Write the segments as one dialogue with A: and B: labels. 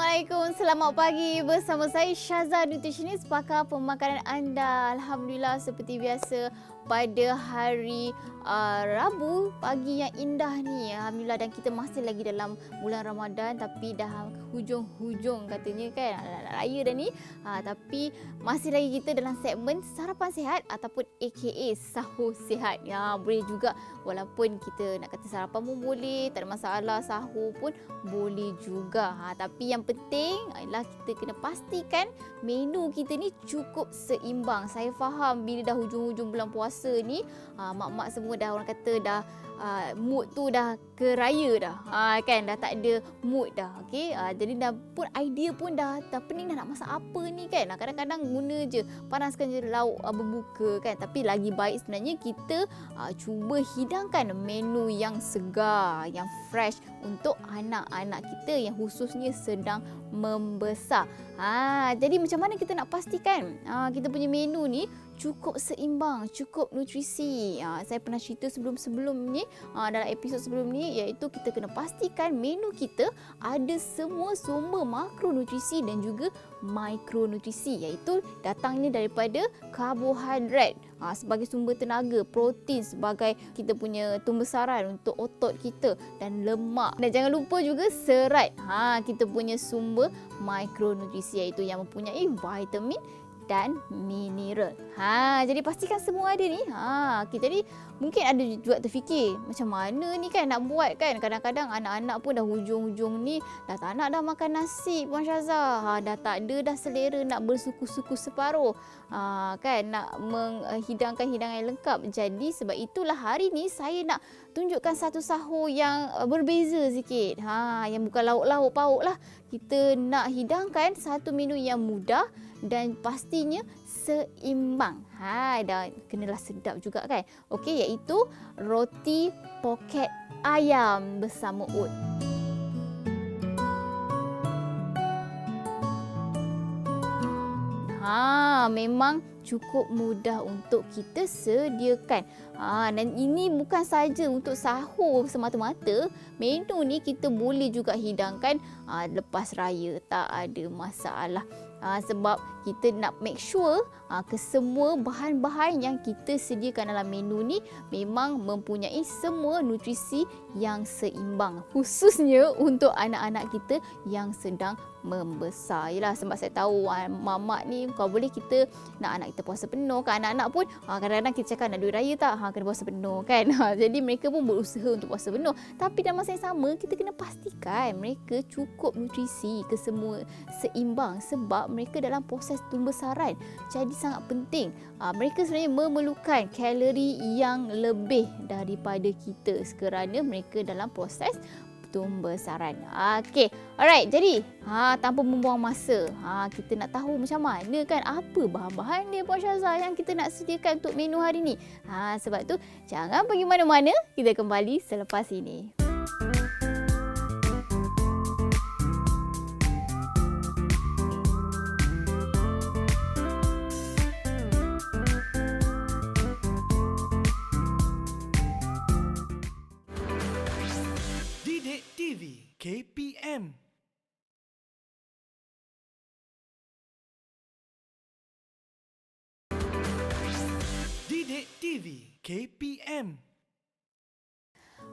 A: Assalamualaikum, selamat pagi bersama saya Syaza, nutritionist, pakar pemakanan anda. Alhamdulillah, seperti biasa pada hari Rabu, pagi yang indah ni. Alhamdulillah, dan kita masih lagi dalam bulan Ramadan tapi dah hujung-hujung katanya kan. Nak raya dah ni. Tapi masih lagi kita dalam segmen sarapan sihat ataupun aka sahur sihat. Ya, boleh juga walaupun kita nak kata sarapan pun boleh, tak ada masalah, sahur pun boleh juga. Tapi yang penting adalah kita kena pastikan menu kita ni cukup seimbang. Saya faham bila dah hujung-hujung bulan puasa ni, mak-mak semua dah, orang kata dah mood tu dah ke raya dah. Kan dah tak ada mood dah. Okey, jadi dah pun idea pun dah pening dah nak masak apa ni kan. Kadang-kadang guna je, panaskan je lauk berbuka kan. Tapi lagi baik sebenarnya kita cuba hidangkan menu yang segar, yang fresh untuk anak-anak kita yang khususnya sedang membesar. Jadi macam mana kita nak pastikan kita punya menu ni cukup seimbang, cukup nutrisi. Saya pernah cerita sebelum ni, dalam episod sebelum ni, iaitu kita kena pastikan menu kita ada semua sumber makronutrisi dan juga mikronutrisi, iaitu datangnya daripada karbohidrat sebagai sumber tenaga, protein sebagai kita punya pembesaran untuk otot kita, dan lemak. Dan jangan lupa juga serat. Kita punya sumber mikronutrisi, iaitu yang mempunyai vitamin dan mineral. Jadi pastikan semua ada ni. Kita ni mungkin ada juga terfikir macam mana ni kan nak buat kan. Kadang-kadang anak-anak pun dah hujung-hujung ni dah tak nak dah makan nasi, Puan Syaza. Dah tak ada dah selera nak bersuku-suku separuh. Kan nak menghidangkan hidangan yang lengkap. Jadi sebab itulah hari ni saya nak tunjukkan satu sahur yang berbeza sikit. Yang bukan lauk-lauk pauk lah. Kita nak hidangkan satu menu yang mudah dan pastinya seimbang. Dan kenalah sedap juga kan. Okey, iaitu roti poket ayam bersama oat. Memang cukup mudah untuk kita sediakan. Dan ini bukan saja untuk sahur semata-mata. Menu ni kita boleh juga hidangkan lepas raya, tak ada masalah. Sebab kita nak make sure kesemua bahan-bahan yang kita sediakan dalam menu ni memang mempunyai semua nutrisi yang seimbang, khususnya untuk anak-anak kita yang sedang membesar. Yelah, sebab saya tahu mamak ni kalau boleh kita nak anak kita puasa penuh kan. Anak-anak pun kadang-kadang kita cakap nak duit raya tak, kena puasa penuh kan. Jadi mereka pun berusaha untuk puasa penuh. Tapi dalam masa yang sama kita kena pastikan mereka cukup nutrisi, kesemua seimbang, sebab mereka dalam proses pembesaran. Jadi sangat penting. Mereka sebenarnya memerlukan kalori yang lebih daripada kita kerana mereka dalam proses pembesaran. Okey. Alright, jadi tanpa membuang masa, kita nak tahu macam mana kan apa bahan-bahan dia, Puan Syaza, yang kita nak sediakan untuk menu hari ni. Sebab tu jangan pergi mana-mana, kita kembali selepas ini.
B: Didik TV KPM. Didik TV KPM.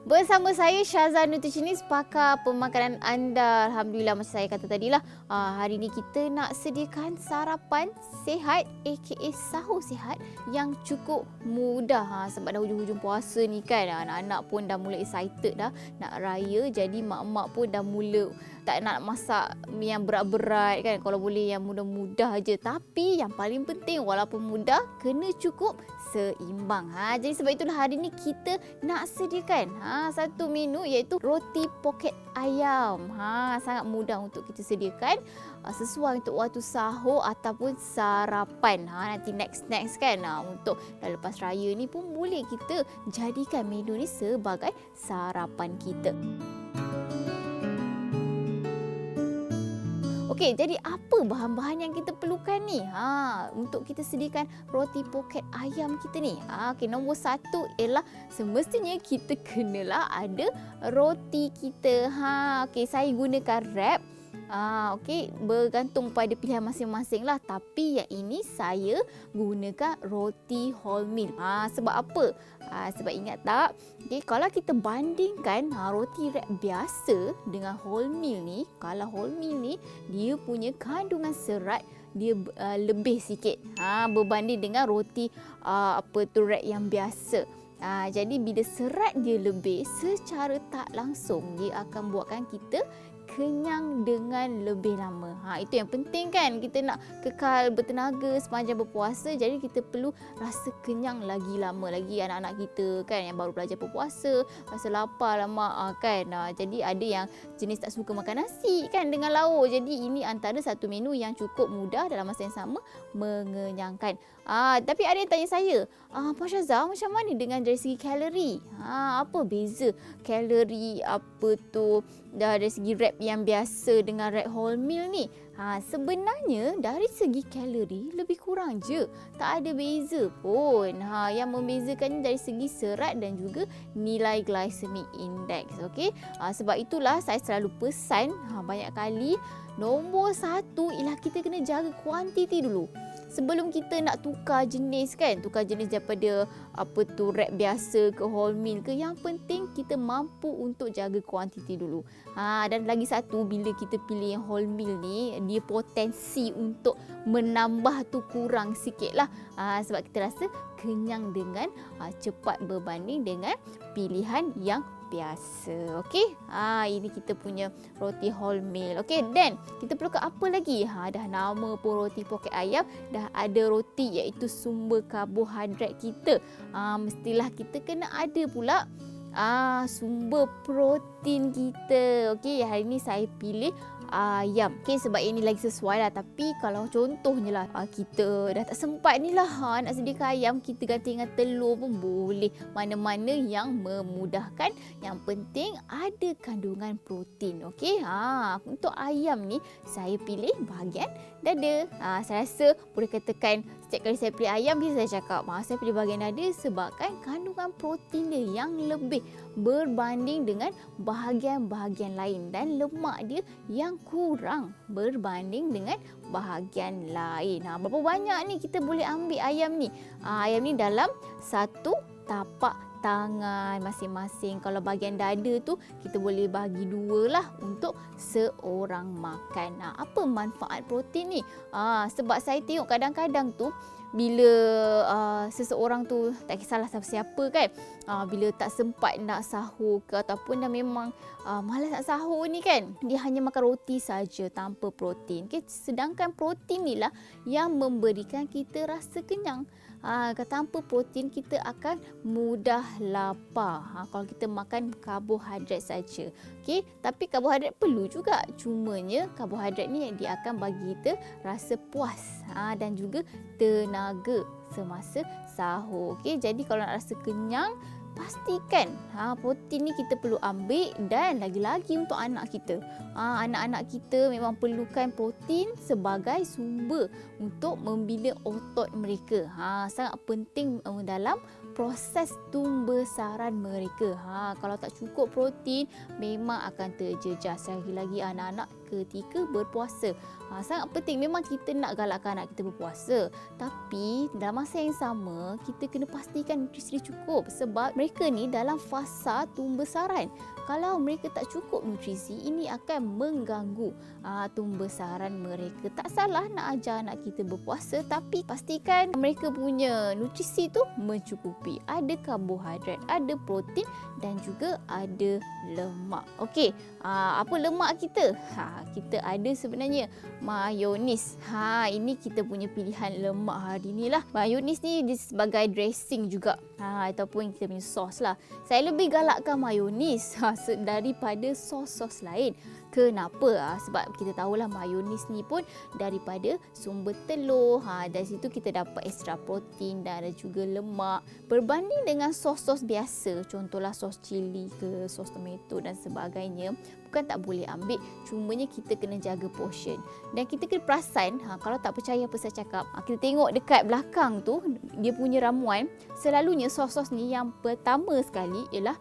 A: Bersama saya Syaza, nutritionist, pakar pemakanan anda. Alhamdulillah, macam saya kata tadilah, hari ni kita nak sediakan sarapan sihat aka sahur sihat yang cukup mudah. Sebab dah hujung-hujung puasa ni kan, anak-anak pun dah mula excited dah nak raya. Jadi mak-mak pun dah mula tak nak masak yang berat-berat kan. Kalau boleh yang mudah-mudah je. Tapi yang paling penting walaupun mudah, kena cukup seimbang. Jadi sebab itulah hari ni kita nak sediakan satu menu, iaitu roti poket ayam. Sangat mudah untuk kita sediakan, sesuai untuk waktu sahur ataupun sarapan. Nanti next kan, untuk dah lepas raya ni pun boleh kita jadikan menu ni sebagai sarapan kita. Okey, jadi apa bahan-bahan yang kita perlukan ni untuk kita sediakan roti poket ayam kita ni? Okey, nombor satu ialah semestinya kita kenalah ada roti kita. Okey, saya gunakan wrap Okey, bergantung pada pilihan masing-masing lah. Tapi yang ini saya gunakan roti wholemeal. Sebab apa? Sebab ingat tak? Okay, kalau kita bandingkan roti wrap biasa dengan wholemeal ni, kalau wholemeal ni dia punya kandungan serat dia lebih sikit berbanding dengan roti wrap yang biasa. Jadi bila serat dia lebih, secara tak langsung dia akan buatkan kita kenyang dengan lebih lama. Itu yang penting kan, kita nak kekal bertenaga sepanjang berpuasa, jadi kita perlu rasa kenyang lagi lama lagi. Anak-anak kita kan yang baru belajar berpuasa, rasa lapar lama kan. Jadi ada yang jenis tak suka makan nasi kan dengan lauk. Jadi ini antara satu menu yang cukup mudah dalam masa yang sama mengenyangkan. Tapi ada yang tanya saya, Puan Syazah, macam mana dengan dari segi kalori? Apa beza kalori dari segi wrap yang biasa dengan wrap wholemeal ni? Sebenarnya dari segi kalori lebih kurang je. Tak ada beza pun. Yang membezakannya dari segi serat dan juga nilai glycemic index. Okey? Sebab itulah saya selalu pesan banyak kali, nombor satu ialah kita kena jaga kuantiti dulu. Sebelum kita nak tukar jenis kan, tukar jenis daripada wrap biasa ke wholemeal ke, yang penting kita mampu untuk jaga kuantiti dulu. Dan lagi satu, bila kita pilih yang wholemeal ni, dia potensi untuk menambah tu kurang sikit lah. Sebab kita rasa kenyang dengan cepat berbanding dengan pilihan yang biasa. Okey, ini kita punya roti wholemeal. Okey, then kita perlukan apa lagi? Dah nama pun roti poket ayam, dah ada roti iaitu sumber karbohidrat kita. Mestilah kita kena ada pula sumber protein kita. Okey, hari ni saya pilih ayam. Okey, sebab ini lagi sesuai lah. Tapi kalau contohnya lah, kita dah tak sempat ni lah nak sediakan ayam, kita ganti dengan telur pun boleh. Mana-mana yang memudahkan. Yang penting ada kandungan protein. Okey, untuk ayam ni saya pilih bahagian dada. Saya rasa boleh katakan setiap kali saya pilih ayam, biasa saya cakap saya pilih bahagian dada sebabkan kandungan protein dia yang lebih berbanding dengan bahagian-bahagian lain, dan lemak dia yang kurang berbanding dengan bahagian lain. Berapa banyak ni kita boleh ambil ayam ni? Ayam ni dalam satu tapak tangan masing-masing. Kalau bahagian dada tu kita boleh bagi dua lah untuk seorang makan. Apa manfaat protein ni? Sebab saya tengok kadang-kadang tu bila seseorang tu, tak kisahlah siapa-siapa kan, bila tak sempat nak sahur ke ataupun dah memang malas nak sahur ni kan, dia hanya makan roti saja tanpa protein. Okay? Sedangkan protein ni lah yang memberikan kita rasa kenyang. Tanpa protein kita akan mudah lapar kalau kita makan karbohidrat saja. Okey, tapi karbohidrat perlu juga. Cumanya karbohidrat ni dia akan bagi kita rasa puas dan juga tenaga semasa sahur. Okey, jadi kalau nak rasa kenyang, pastikan protein ni kita perlu ambil. Dan lagi-lagi untuk anak kita, anak-anak kita memang perlukan protein sebagai sumber untuk membina otot mereka. Sangat penting dalam proses tumbesaran mereka. Kalau tak cukup protein, memang akan terjejas lagi-lagi anak-anak ketika berpuasa. Sangat penting, memang kita nak galakkan anak kita berpuasa, tapi dalam masa yang sama kita kena pastikan nutrisi dia cukup, sebab mereka ni dalam fasa tumbesaran. Kalau mereka tak cukup nutrisi, ini akan mengganggu tumbesaran mereka. Tak salah nak ajar anak kita berpuasa, tapi pastikan mereka punya nutrisi tu mencukupi. Ada karbohidrat, ada protein dan juga ada lemak. Okey, apa lemak kita? Kita ada sebenarnya mayonis. Ini kita punya pilihan lemak hari ni lah. Mayonis ni dia sebagai dressing juga, ataupun kita punya sos lah. Saya lebih galakkan mayonis daripada sos-sos lain. Kenapa? Sebab kita tahulah mayonis ni pun daripada sumber telur. Dari situ kita dapat ekstra protein dan ada juga lemak. Berbanding dengan sos-sos biasa, contohlah sos cili ke sos tomato dan sebagainya, bukan tak boleh ambil, cumanya kita kena jaga portion. Dan kita kena perasan, kalau tak percaya apa saya cakap, kita tengok dekat belakang tu, dia punya ramuan, selalunya sos-sos ni yang pertama sekali ialah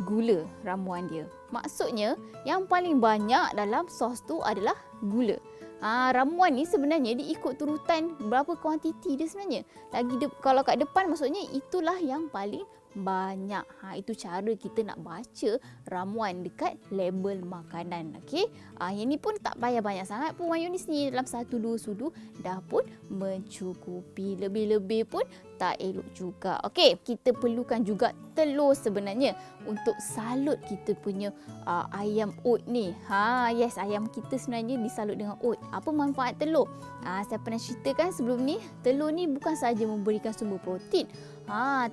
A: gula ramuan dia. Maksudnya yang paling banyak dalam sos tu adalah gula. Ramuan ni sebenarnya dia ikut turutan berapa kuantiti dia sebenarnya. Kalau kat depan maksudnya itulah yang paling banyak. Itu cara kita nak baca ramuan dekat label makanan. Okey. Yang ni pun tak payah banyak sangat pun, mayonis ni dalam 1-2 sudu dah pun mencukupi. Lebih-lebih pun tak elok juga. Okey, kita perlukan juga telur sebenarnya untuk salut kita punya ayam oat ni. Yes, ayam kita sebenarnya disalut dengan oat. Apa manfaat telur? Saya pernah ceritakan sebelum ni, telur ni bukan sahaja memberikan sumber protein,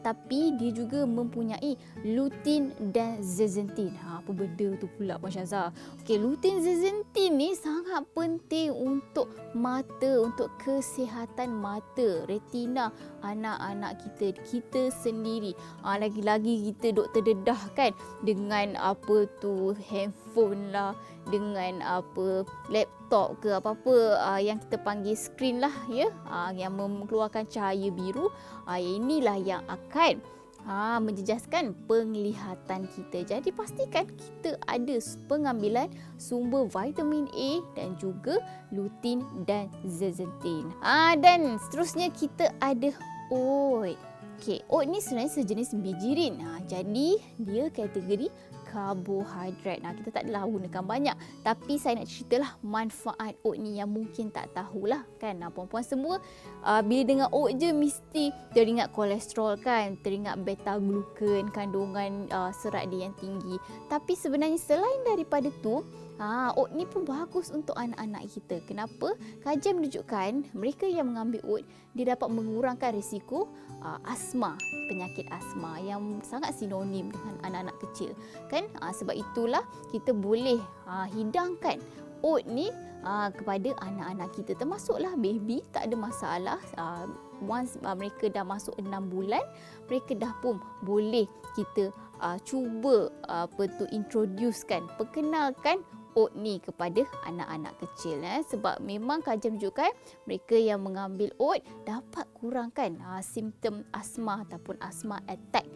A: tapi dia juga mempunyai lutein dan zeaxanthin. Apa benda tu pula Puan Syazah? Okey, lutein zeaxanthin ni sangat penting untuk mata, untuk kesihatan mata, retina anak-anak kita sendiri. Lagi-lagi kita duk terdedah kan dengan apa tu handphone lah, dengan apa laptop ke apa-apa yang kita panggil skrin lah ya, yang mengeluarkan cahaya biru. Inilah yang akan menjejaskan penglihatan kita. Jadi pastikan kita ada pengambilan sumber vitamin A dan juga lutein dan zeaxanthin. Dan seterusnya kita ada oat. Okey, oat ni sebenarnya sejenis bijirin. Jadi dia kategori karbohidrat. Kita tak adalah gunakan banyak, tapi saya nak ceritalah manfaat oat ni yang mungkin tak tahulah kan. Puan-puan semua bila dengar oat je mesti teringat kolesterol kan, teringat beta glucan, kandungan serat dia yang tinggi. Tapi sebenarnya selain daripada tu, oat ni pun bagus untuk anak-anak kita. Kenapa? Kajian menunjukkan mereka yang mengambil oat, dia dapat mengurangkan risiko asma, penyakit asma yang sangat sinonim dengan anak-anak kecil. Kan? Sebab itulah kita boleh hidangkan oat ni kepada anak-anak kita, termasuklah baby, tak ada masalah. Once mereka dah masuk 6 bulan, mereka dah pun boleh kita cuba introducekan, perkenalkan oat ni kepada anak-anak kecil. Sebab memang kajian menunjukkan mereka yang mengambil oat dapat kurangkan simptom asma ataupun asma attack,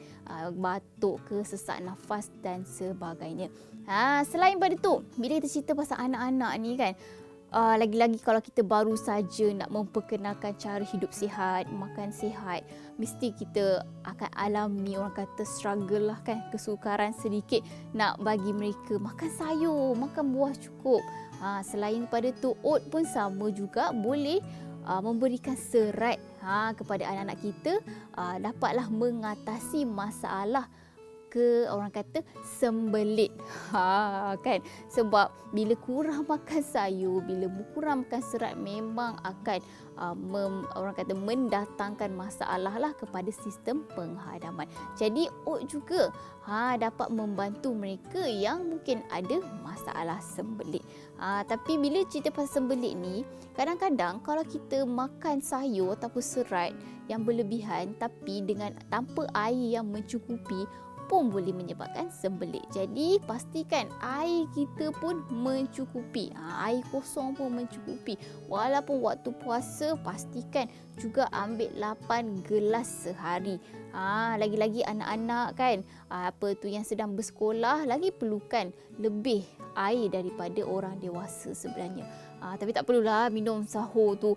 A: batuk ke, sesak nafas dan sebagainya. Selain pada tu, bila kita cerita pasal anak-anak ni kan, lagi-lagi kalau kita baru saja nak memperkenalkan cara hidup sihat, makan sihat, mesti kita akan alami, orang kata struggle lah kan, kesukaran sedikit nak bagi mereka makan sayur, makan buah cukup. Selain pada tu, oat pun sama juga boleh memberikan serat kepada anak-anak kita, dapatlah mengatasi masalah orang kata sembelit kan. Sebab bila kurang makan sayur, bila kurang makan serat, memang akan orang kata mendatangkan masalah lah kepada sistem penghadaman. Jadi oat juga dapat membantu mereka yang mungkin ada masalah sembelit. Tapi bila cerita pasal sembelit ni, kadang-kadang kalau kita makan sayur ataupun serat yang berlebihan tapi tanpa air yang mencukupi pun boleh menyebabkan sembelit. Jadi pastikan air kita pun mencukupi. Air kosong pun mencukupi. Walaupun waktu puasa, pastikan juga ambil 8 gelas sehari. Lagi-lagi anak-anak kan, yang sedang bersekolah lagi perlukan lebih air daripada orang dewasa sebenarnya. Tapi tak perlulah minum sahur tu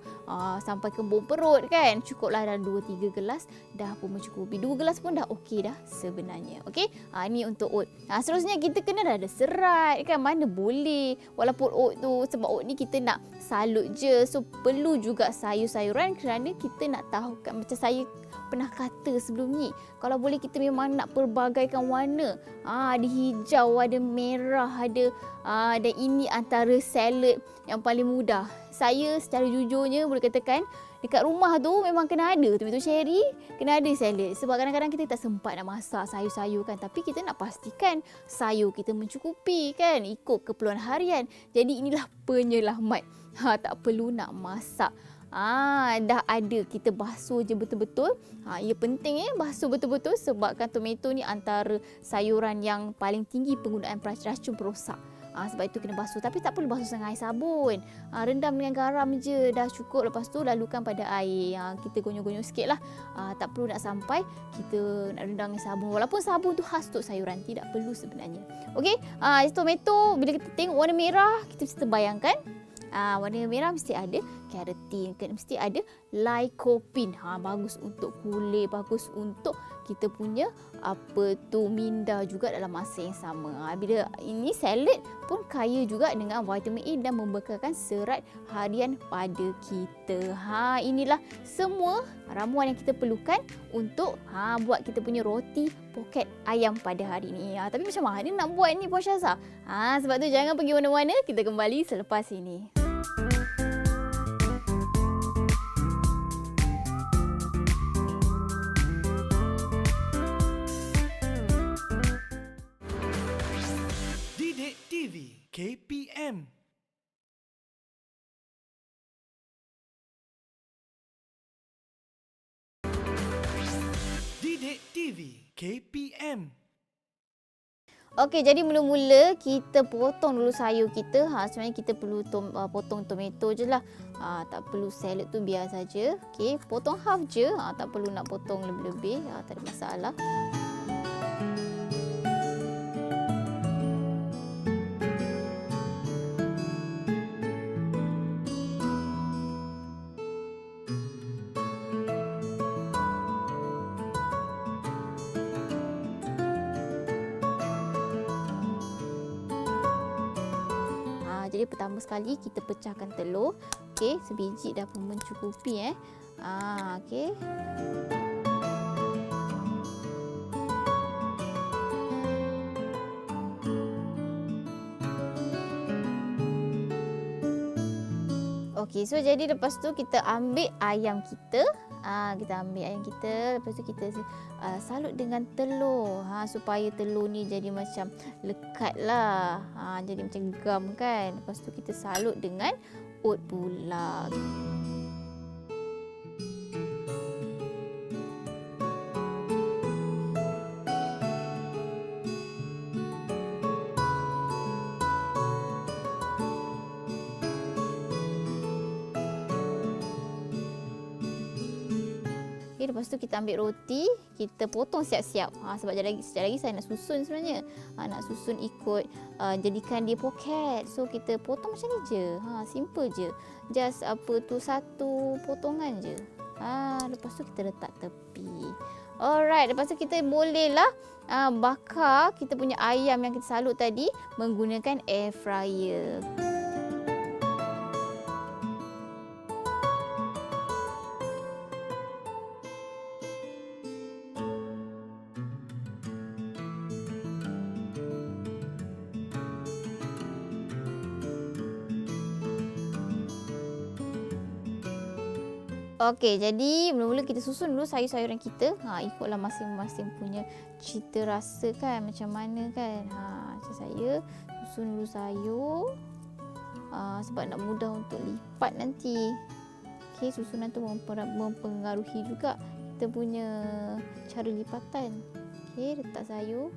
A: sampai kembung perut kan. Cukuplah dalam 2-3 gelas dah pun mencukupi. 2 gelas pun dah okey dah sebenarnya. Okey. Ni untuk oat. Seterusnya kita kena ada serat kan. Mana boleh. Walaupun oat tu, sebab oat ni kita nak salut je. So perlu juga sayur-sayuran kerana kita nak tahu kan, macam saya pernah kata sebelum ni, kalau boleh kita memang nak pelbagaikan warna. Ada hijau, ada merah, ada dan ini antara salad yang paling mudah. Saya secara jujurnya boleh katakan dekat rumah tu memang kena ada tomato cherry, kena ada salad. Sebab kadang-kadang kita tak sempat nak masak sayur-sayur kan, tapi kita nak pastikan sayur kita mencukupi kan, ikut keperluan harian. Jadi inilah penyelamat. Tak perlu nak masak. Dah ada, kita basuh je betul-betul. Ia penting basuh betul-betul sebabkan tomato ni antara sayuran yang paling tinggi penggunaan racun perosak. Sebab itu kena basuh. Tapi tak perlu basuh dengan air sabun. Rendam dengan garam je dah cukup. Lepas tu lalukan pada air. Kita gonyol-gonyol sikit lah. Tak perlu nak sampai kita nak rendam dengan sabun. Walaupun sabun tu khas untuk sayuran. Tidak perlu sebenarnya. Okey. Tomato bila kita tengok warna merah, kita mesti terbayangkan. Warna merah mesti ada keratin, mesti ada lycopene. Bagus untuk kulit, bagus untuk kita punya minda juga dalam masa yang sama. Bila ini salad pun kaya juga dengan vitamin A dan membekalkan serat harian pada kita. Inilah semua ramuan yang kita perlukan untuk buat kita punya roti poket ayam pada hari ini. Tapi macam mana nak buat ni Puan Syazah? Sebab tu jangan pergi mana-mana, kita kembali selepas ini.
B: Didik TV KPM. Didik TV KPM.
A: Okey, jadi mula-mula kita potong dulu sayur kita. Sebenarnya kita perlu potong tomato je lah. Tak perlu salad tu biar saja. Okey, potong half je. Tak perlu nak potong lebih-lebih. Tak ada masalah. Jadi pertama sekali kita pecahkan telur. Okey, sebiji dah pun mencukupi okey. Okey, so jadi lepas tu kita ambil ayam kita. Lepas tu kita salut dengan telur. Supaya telur ni jadi macam lekat lah. Jadi macam gam kan. Lepas tu kita salut dengan oat pula. Lepas tu kita ambil roti, kita potong siap-siap. Sebab sekejap lagi saya nak susun sebenarnya. Nak susun ikut jadikan dia poket. So kita potong macam ni je. Simple je. Just satu potongan je. Lepas tu kita letak tepi. Alright, lepas tu kita bolehlah bakar kita punya ayam yang kita salut tadi menggunakan air fryer. Okey, jadi mula-mula kita susun dulu sayur-sayuran kita. Ikutlah masing-masing punya cita rasa kan, macam mana kan. Macam saya susun dulu sayur. Sebab nak mudah untuk lipat nanti. Okey, susunan tu mempengaruhi juga kita punya cara lipatan. Okey, letak sayur.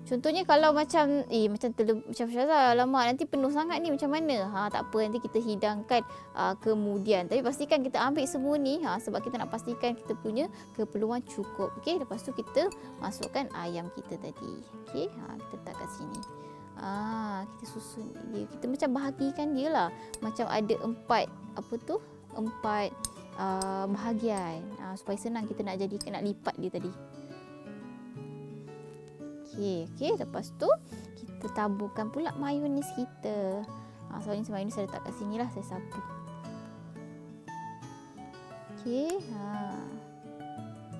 A: Contohnya kalau macam macam Syazah, alamak nanti penuh sangat ni macam mana? Tak apa, nanti kita hidangkan kemudian. Tapi pastikan kita ambil semua ni sebab kita nak pastikan kita punya keperluan cukup. Okey, lepas tu kita masukkan ayam kita tadi. Okey, kita letak kat sini. Kita susun dia. Kita macam bahagikan dia lah. Macam ada empat bahagian. Supaya senang kita nak lipat dia tadi. Okey, lepas tu kita taburkan pula mayonis kita. Soalnya mayonis saya letak kat sini lah, saya sapu. Okey,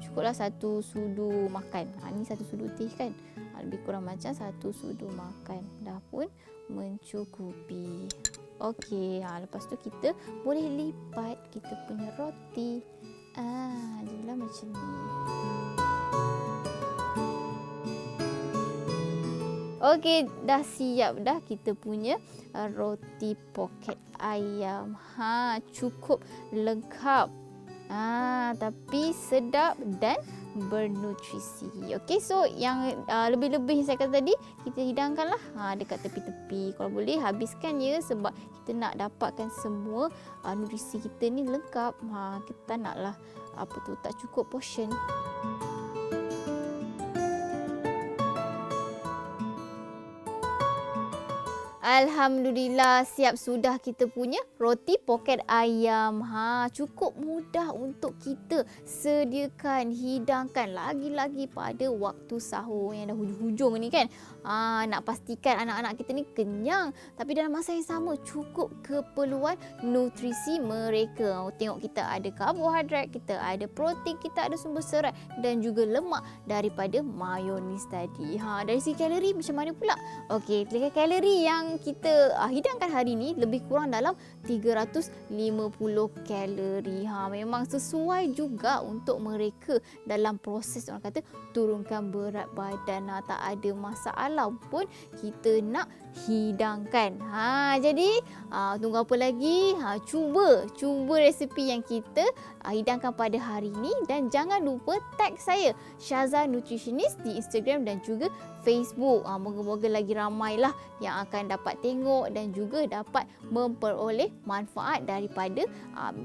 A: cukuplah 1 sudu makan. Ni 1 sudu teh kan. Lebih kurang macam 1 sudu makan. Dah pun mencukupi. Okey, lepas tu kita boleh lipat kita punya roti. Jadilah macam ni. Okey, dah siap dah kita punya roti poket ayam. Cukup lengkap. Tapi sedap dan bernutrisi. Okey, so yang lebih-lebih saya kata tadi, kita hidangkanlah dekat tepi-tepi. Kalau boleh habiskan ya, sebab kita nak dapatkan semua nutrisi kita ni lengkap. Kita naklah tak cukup portion. Alhamdulillah, siap sudah kita punya roti poket ayam. Cukup mudah untuk kita sediakan, hidangkan lagi-lagi pada waktu sahur yang dah hujung-hujung ni kan. Nak pastikan anak-anak kita ni kenyang, tapi dalam masa yang sama cukup keperluan nutrisi mereka. Tengok, kita ada karbohidrat, kita ada protein, kita ada sumber serat dan juga lemak daripada mayonis tadi. Dari segi kalori macam mana pula? Okey, kalori yang kita hidangkan hari ni lebih kurang dalam 350 kalori. Memang sesuai juga untuk mereka dalam proses orang kata turunkan berat badan. Tak ada masalah pun kita nak hidangkan. Jadi tunggu apa lagi? Cuba resipi yang kita hidangkan pada hari ini, dan jangan lupa tag saya Syaza Nutritionist di Instagram dan juga Facebook. Moga-moga lagi ramailah yang akan dapat tengok dan juga dapat memperoleh manfaat daripada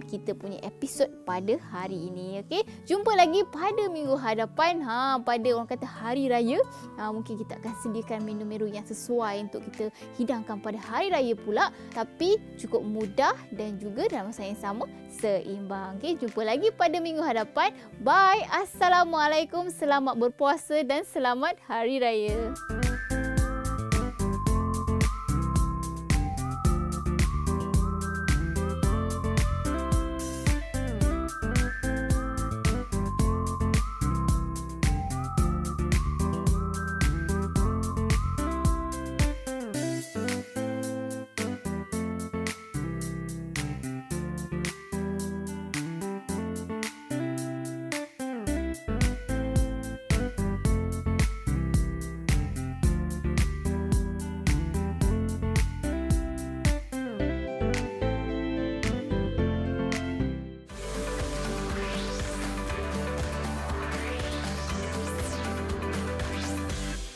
A: kita punya episod pada hari ini. Okey, jumpa lagi pada minggu hadapan pada orang kata hari raya. Mungkin kita akan sediakan menu-menu yang sesuai untuk kita hidangkan pada hari raya pula, tapi cukup mudah dan juga dalam masa yang sama seimbang. Okey, jumpa lagi pada minggu hadapan. Bye. Assalamualaikum. Selamat berpuasa dan selamat hari raya.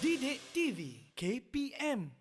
B: Didik TV KPM